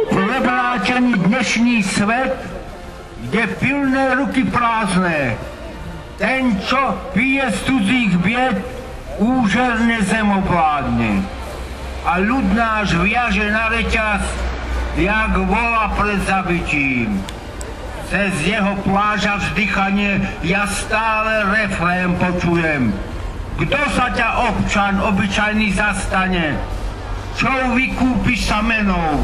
Prevrátený dnešní svet, kde pilné ruky prázdné. Ten, čo pije z cudzích bied, úžerne zem ovládne. A ľud náš viaže na reťaz, jak vola pred zabitím. Cez jeho pláža vzdychanie ja stále refrén počujem. Kto sa ťa, občan obyčajný, zastane? Čo vykúpiš sa menou?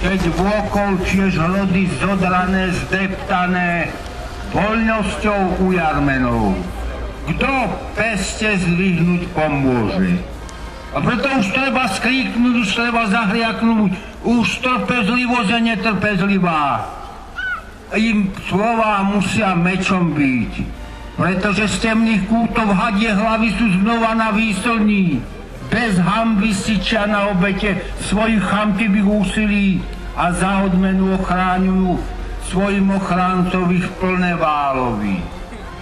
Keď vôkol tiež hrody zodrané, zdeptané, voľnosťou ujarmenou. Kto peste zdvihnúť pomôže? A preto už treba skríknuť, už treba zahriaknúť, už trpezlivosť je netrpezlivá. Im slová musia mečom byť, pretože z temných kútov hadie hlavy sú znova na výslní. Bez hanby syčia na obete svojich chamtivých úsilí a za odmenu ochráňujú svojim ochráncov ich plné válovy.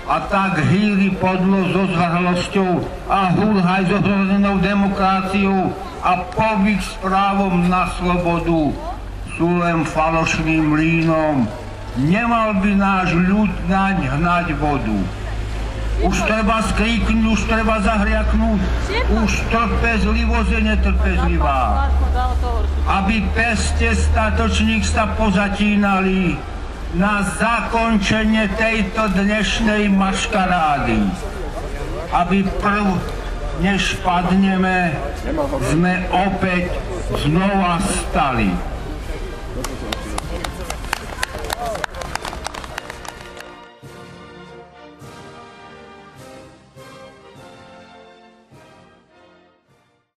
A tak hýri podlo so zvrhlosťou a húrhaj s ohrozenou demokraciou a povyk s právom na slobodu sú len falošným mlýnom. Nemal by náš ľud naň hnať vodu. Už treba skríknuť, už treba zahriaknúť, už trpezlivosť je netrpezlivá. Aby peste statočných sa pozatínali na zakončenie tejto dnešnej maškarády. Aby prv, než padneme, sme opäť znova stali.